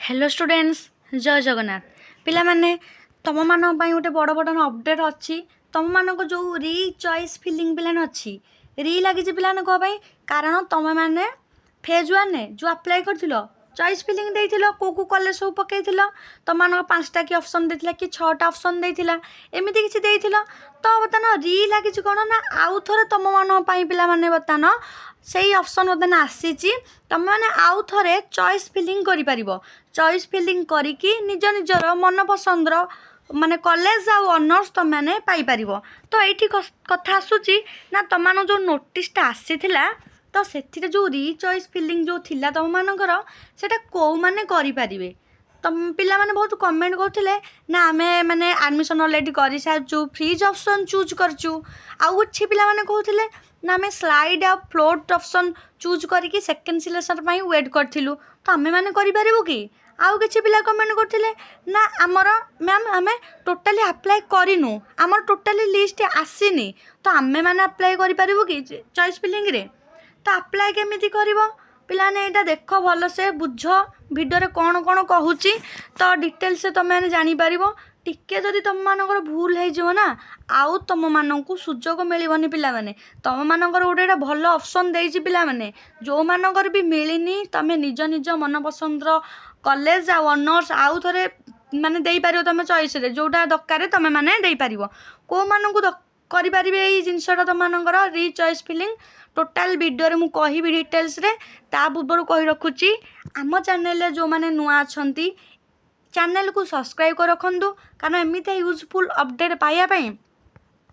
Hello students जय जगन्नाथ पिला माने तुम मान गोटे बड़ बड़ अपडेट अच्छी तुम मान जो री चॉइस फिलिंग पिलान अच्छी री लगी पिलाने कौन कारण तुम मैंने फेज वन जो अप्लाई कर चॉइस फिलिंग देइथिलो को कॉलेज सब पकई तुम मान 5टा कि ऑप्शन देथिला कि 6टा ऑप्शन देथिला एमिति किछि देइथिलो तो बर्तमान री लगी कौन ना आउ थोड़े तुम मान पिला माने बर्तमान से ऑप्शन बर्तमान आसी तुम मैंने आउ थे चॉइस फिलिंग कर चॉइस फिलिंग करिकी निज निजर मन पसंदर माने कॉलेज आउ ऑनर्स तुम मैंने पाइपर तो ये कथा आसूची ना तुम जो नोटिसटा आसीथिला तो से जो री चॉइस फिलिंग जो थिला तुम मानकर सेटा कौ माने करें तुम पिला माने बहुत कमेंट करते ना आमे माने एडमिशन ऑलरेडी कर सारू फ्रीज ऑप्शन चूज करचु आउ अच्छी पिला माने कहते ना आमे स्लाइड आ फ्लोट ऑप्शन चूज करके सेकेंड सिलेक्शन पाई वेट करथिलु तो आमे माने करि पारिबो कि आउ किछि पिला कमेंट करथिले ना आमर मैम आमे टोटली अप्लाई करिनु आमर टोटली लिस्ट आसीनी तो आमे माने अप्लाई करि पारिबो कि चॉइस फिलिंग रे तो अप्लाई केमिति करिवो पिलाने यहाँ देख भल से बुझ भिडियो कौन कौन कहूँ तो डिटेल्स तुम मैंने जापर टिके जदि तुम मानकर भूल हो ना आउ तुम मानक सुजोग मिलनी पिला माने तुम मानकर गोटे भल ऑप्शन देइछि पिला माने जो मानकर भी मिलनी तुम निज निज मन पसंद कॉलेज आ ऑनर्स आउ थे माने दे पारियो तुम चॉइस रे जोटा दरकार तुम माने दे पारियो को मानकु करें ये जिनसटा तुम मानकर री चॉइस फिलिंग टोटाल वीडियो मु कहि डिटेल्स रे ता पूर्व कहि रखुची आम चैनल जो माने नुआ अछंती चैनल को सब्सक्राइब कर रखंतु कारण एमिति यूजफुल अपडेट पाइबा पई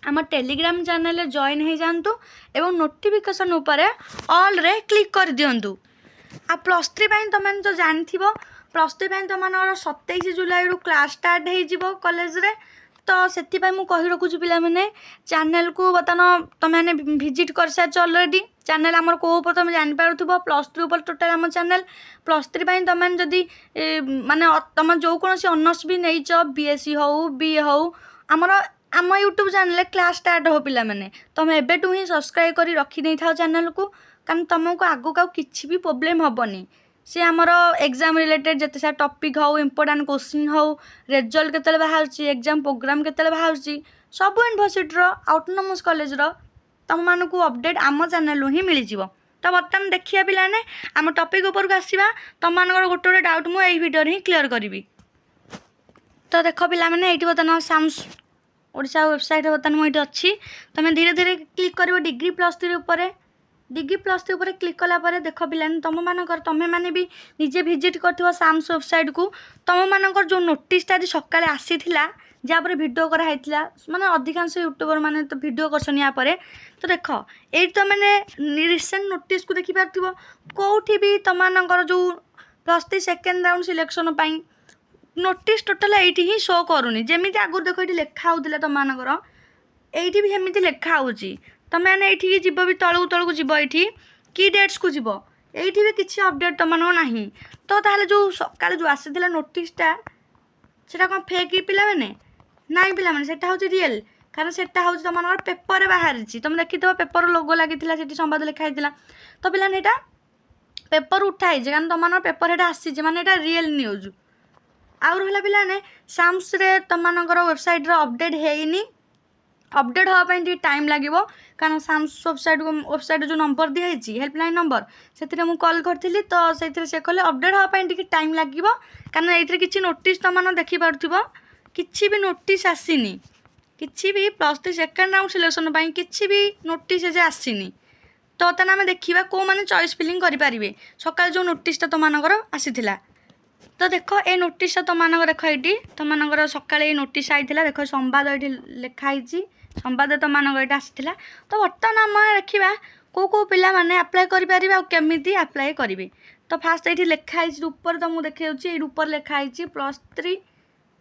आम टेलीग्राम चैनल जॉइन हो जातु एवं नोटिफिकेशन उपरे ऑल रे क्लिक कर दियंतु आ +3 तुम तो जान +3 तुम 27 जुलाई रु क्लास स्टार्ट हो कॉलेज रे तो से कही रखुची पिला माने चैनल को बर्तमान तुम मैंने विजिट कर सारी ऑलरेडी चैनल आमर कौ तुम जापर +3 ऊपर टोटाल आम चैनल +3 तुम मैंने जदि माने तुम जो कौन ऑनर्स भी नहीं बीएससी हो बीए हो आमर आम यूट्यूब चैनल क्लास स्टार्ट हो पिला माने तुम एबेटू ही सब्सक्राइब कर रखी नहीं था चैनल को कारण तुमको आगक आउ किसी भी प्रोब्लेम हेनी सी आमर एग्जाम रिलेटेड जिते सारा टॉपिक हो इंपोर्टेंट क्वेश्चन हो रिजल्ट केतले बाहर एग्जाम प्रोग्राम केतले बाहर सब यूनिवर्सिटी ऑटोनोमस कॉलेज तुम मानक अपडेट आम चैनल ही मिल जाव तो बर्तमान देखिए पिलाने आम टॉपिक ऊपर को आसवा तुम मान गोटे गोटे डाउट मुझे भिडियो ही क्लीयर करी तो देख पिला मैंने ये बर्तमान साम्स ओडिशा वेबसाइट बर्तमान मुझे अच्छी तुम धीरे धीरे क्लिक कर डिग्री +3 उपर डिग्री +3 उपर क्लिक कलापर देख पिलाने तुम मानकर तुम मैंने भी निजे विजिट कर साम्स वेबसाइट को तुम मानकर जो नोटिसटा आज सकाଳେ आसीथिला जहाँपर भिडियो कराई माने अधिकांश यूट्यूबर माने तो भिडियो करछन या परे तो देख ये तो मैंने रिसेंट नोटिस को देखिपार कौटी भी तुम मानकर जो +3 सेकेंड राउंड सिलेक्शन पाई नोटिस टोटाल ये ही शो करूनी जमी आगुरी देख ये लेखा होता तुम मानकर ये भी एमती लेखा होची तुम मैंने ये जीव भी तलू तलू जीव ये कि डेट्स को जीव ये भी किसी अपडेट तुम ना तो ताहले जो सकाଳେ जो आसीथिला नोटिसटा सेटा कौन फेक पिला माने नाई पिला माने सेटा होची रियल कारण सेटा होची तुम मानकर पेपर बाहर तुम देखी पेपर लोगो लगी संवाद लिखाई तो पिलाने यहाँ पेपर उठाई कारण तुम मान पेपर यहाँ आसी माने यहाँ रियल न्यूज आउ रहा पिलाने साम्स रे तुम मानकर वेबसाइट अपडेट है अपडेट हाँपाई टाइम लगे कारण साम्स वेबसाइट जो नंबर दिखाई हेल्पलाइन नंबर से मुझे कॉल करी तो से कहले अपडेट हाँपाई टाइम लगे कारण ये किसी नोटिस तुम मैंने देखिपुव किसी भी नोटिस आसीनी किसी भी +3 सेकेंड राउंड सिलेक्शन किसी भी नोटिस जे आसीनी तो बर्तमान आम देखा कौ मैंने चॉइस फिलिंग करें सकाल जो नोटिसटा तुम मानकर आसीथिला तो देख ये नोटिस तुम मानक देख ये तुम मानकर सकाଳେ नोटिस आई देख संवाद ये लिखाई संवाद तुम मानक ये आसाला तो बर्तमान आम देखा कौ कौ पिला माने अप्लाई करें केमी अप्लाई करेंगे तो फास्ट ये लिखाई ऊपर तुमको देखा ऊपर लिखाई +3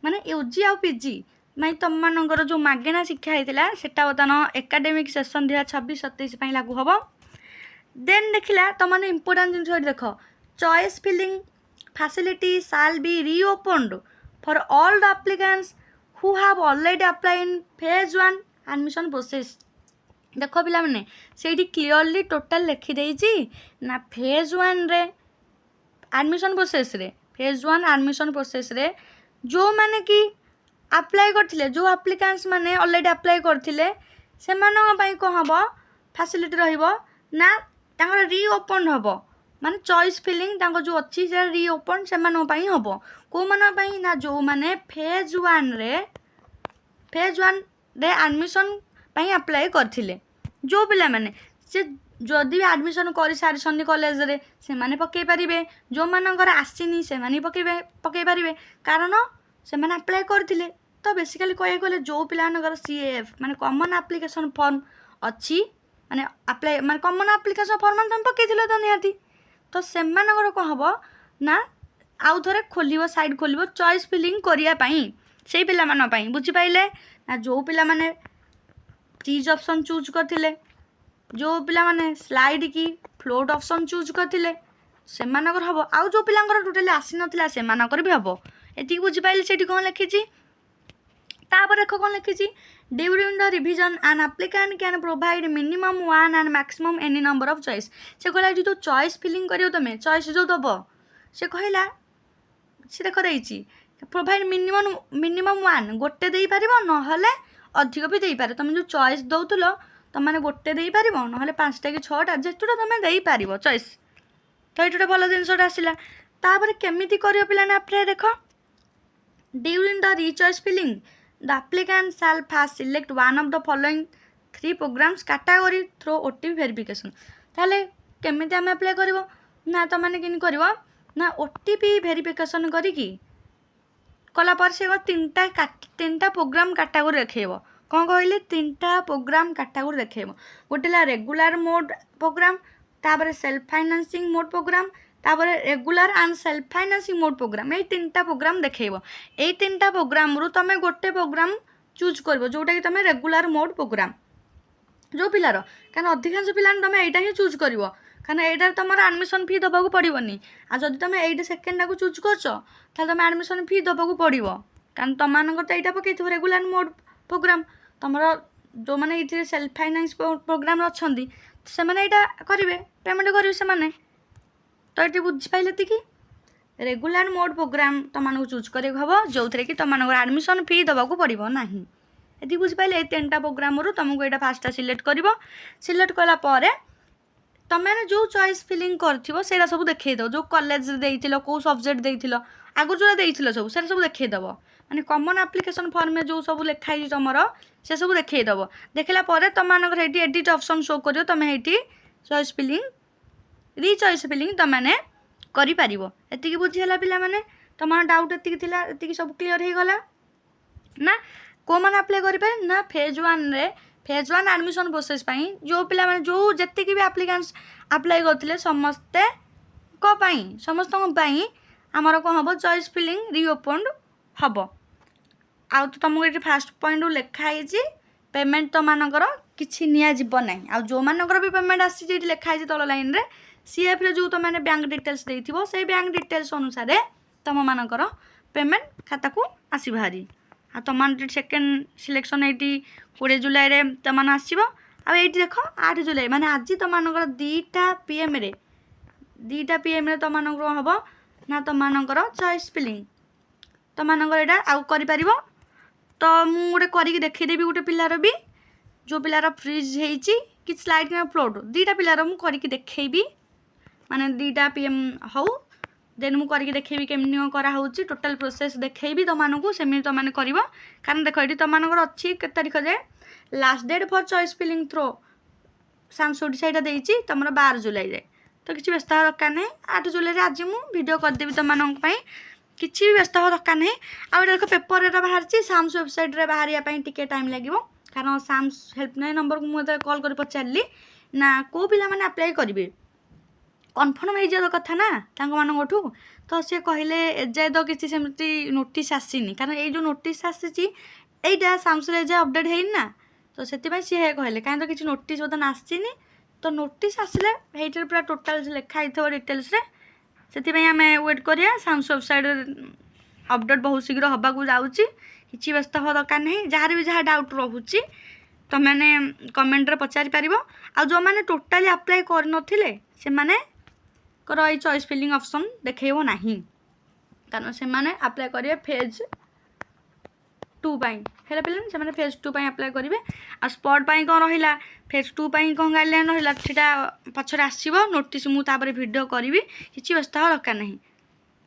माने यूजी आ पीजी मैं तुम मानकर जो मागेना शिक्षा होता है बर्तमान एकाडेमिक सेसन 2026-27 लागू हम देन देखला तुम मैंने इंपोर्टाट जिन देख choice filling facility shall be reopened for all the applicants who have already applied in phase 1 admission process देख पिला माने से क्लीयरली टोटाल लिखी देइछि ना फेज 1 रे एडमिशन प्रोसेस रे फेज 1 एडमिशन प्रोसेस रे जो माने कि अप्लाई करथिले जो एप्लिकेंट्स माने ऑलरेडी अप्लाई करथिले सेमानन पई को हबो फैसिलिटी रहिबो ना तांगर रीओपन हबो माने चॉइस फिलिंग तांको जो अच्छी से रीओपन सेमानन पई हबो को माने पई ना जो माने फेज 1 रे एडमिशन पई अप्लाई करथिले जो पिला माने से जदि भी एडमिशन कर सारी कॉलेज रे से माने पकई पारिबे जो मानकर आसीनी से माने पकई पारिबे कारण से माने अप्लाई करथिले तो बेसिकली कहे गले जो पिलानकर सीएफ माने कॉमन एप्लिकेशन फॉर्म अच्छी माने अप्लाई माने कॉमन एप्लिकेशन फॉर्म तुम पकईथिलो तो निहाती तो से मानकर को हबो ना आउ थरे खोलिबो साइड खोलिबो चॉइस फिलिंग करिया पई सेई पिला मान पई बुझी पाइले ना जो पिला माने चीज ऑप्शन चूज करथिले जो पिला माने स्लाइड की फ्लोट ऑप्शन चूज करथिले से मानकर हबो आउ जो पिलांकर टोटली आसी नथिला से मानकर भी हबो एति बुझी पाइले सेठी कोन लिखिची तापर देखो कोन लिखिची during the revision an applicant can provide minimum 1 and maximum any number of choice से कहला जो चॉइस फिलिंग करियो तमे चॉइस जो दबो से कहला से देखो देइची प्रोवाइड मिनिमम 1 गोटे देई पारिबो न हले अधिक भी देई पारे तुम जो चॉइस दउतलो तुम माने गोटे देई पारिबो न हले 5टा कि 6टा जेतुटा तुम देई पारिबो चॉइस तो एटुटा भलो जिनसटा आसिला तापर केमिति करियो पिलाने अप्लाई देखो during the rechoice filling the applicant shall first select one of the following 3 programs category through OTP verification ताले केमिति हम अप्लाई करबो ना तो माने किन करबो ना OTP वेरिफिकेशन करी की कला पर से तीनटा प्रोग्राम कैटेगरी देखैबो कोन कहले तीनटा प्रोग्राम कैटेगरी देखैबो गोटेला रेगुलर मोड प्रोग्राम तापर सेल्फ फाइनेंसिंग मोड प्रोग्राम तापर regular and self financing mode programme ये तीनटा प्रोग्राम देखैबो ए तीनटा प्रोग्राम रु तमे गोटे प्रोग्राम चूज करबो जोटा कि तमे रेगुलर मोड प्रोग्राम जो पिलार कारण अधिकांश पिला तमे एटा ही चूज करबो कारण एटा तमर एडमिशन फी दबा को पड़िबोनी आ जदि तमे एटा सेकेंडा को चूज करछो ताले तमे एडमिशन फी दबा को पड़िबो कारण तमानकर तो एटा पकेइथो रेगुलर मोड प्रोग्राम तमर जो माने इथे सेल्फ फाइनेंस प्रोग्राम अछंदी से माने एटा करिवे पेमेंट करिवे से माने तो ये बुझी पाइले कि रेगुलर मोड प्रोग्राम तुम चूज कर हम जो थे कि तुम एडमिशन फी दबा को पड़ो ना ये बुझी पाइले तीनटा प्रोग्राम रू तुमको यहाँ फास्ट सिलेक्ट कर सिलेक्ट कलापर तुमने जो चॉइस फिलिंग कर सब देखईद जो कॉलेज देइथिलो को सब्जेक्ट देइथिलो आगु जो देइथिलो सब से सब देखईदब माने कॉमन एप्लिकेशन फॉर्म में जो सब लिखाई तुमर से सब देखईदब देखला तुम एडिट ऑप्शन शो कर तुम चॉइस फिलिंग रीचॉइस फिलिंग तुमने करि बुझीगला पिला माने तुम डाउट एति सब क्लीयर हो गला ना को मैंने अप्लाई करें ना फेज 1 एडमिशन प्रोसेस पाई जो पिला माने जो जति भी एप्लिकेंट्स अप्लाई करथिले समस्ते को पाई समस्त पाई आमर कौन हम चॉइस फिलिंग रीओपन हम आउ तो तुमको ये फास्ट पॉइंट लिखाई पेमेंट तो मानकर किसी नियाजिब ना आ जो मानकर भी पेमेंट आसी लिखाई तल लाइन रे सीएफ रे जो तुम मैंने बैंक डिटेल्स देथिबो से बैंक डिटेल्स अनुसार तुम मानकर पेमेंट खाता को आसी भारी आ तुम सेकेंड सिलेक्शन ये 20 जुलाई रे तुम आसो आ ये देख 8 जुलाई माने आज तुम 2टा PM रे 2टा PM रे तुम हम ना तुम चॉइस फिलिंग तुम यहाँ आउ कर तो मुझे गोटे करके देखईदेवी गोटे पिलार भी जो पिलार फ्रीज होती कि स्लाइड ना फ्लोट 2टा पिलार मुझे करके देखी माने 2टा PM हो देन मु करके देखी केमनी कराऊँच टोटाल प्रोसेस देखी तुमको सेमि तुमने कर कारण देख ये तुम अच्छी के तारीख जाए last date for choice filling through सांसोटी साइड देती तुम 12 जुलाई जाए तो किसी व्यस्त हवा दरकार नहीं 8 जुलाई आज मुझे करदेवी तुम किसी भी व्यस्त हवा दरकार नहीं आ देख पेपर बाहर साम्स वेबसाइट रे बाहर टिके टाइम लगे कारण साम्स हेल्पलाइन नंबर को मुझे कॉल कर पचारि ना को पिला माने अप्लाई करेंगे कन्फर्म हो जा कथा ना मानू तो सी कहले एजाए तो किसी सेमती नोटिस आसीनी कारण ये जो नोटिस आसीटा सामसुल एजाए अपडेट है ना तो से सी कहले कहीं तो किसी नोटिस बर्तमान आसनी तो नोटिस आसिले ये पूरा टोटाल लिखाई थो डिटेल्स से आम वेट करिया सामसु वेबसाइट अपडेट बहुत शीघ्र हवा को जाऊँगी किसी व्यस्त हवा दरकार नहीं जार भी जहाँ डाउट रोचे तो मैंने कमेंट रे पचारि पार आ जो मैंने टोटाली अप्लाई कर नथिले से माने करो चॉइस फिलिंग ऑप्शन देखो ना କାରଣ ସେମାନେ ଆପ୍ଲାଏ କରିବେ ଫେଜ୍ 2 ପାଇଁ ହେଲା ପିଲାମାନେ ସେମାନେ ଫେଜ୍ 2 ପାଇଁ ଆପ୍ଲାଏ କରିବେ। ଆଉ ସ୍ପଟ୍ ପାଇଁ କ'ଣ ରହିଲା ଫେଜ୍ 2 ପାଇଁ କ'ଣ ଗାଇଡ଼ଲାଇନ୍ ରହିଲା ସେଇଟା ପଛରେ ଆସିବ ନୋଟିସ୍ ମୁଁ ତାପରେ ଭିଡ଼ିଓ କରିବି କିଛି ବ୍ୟସ୍ତ ହେବା ଦରକାର ନାହିଁ।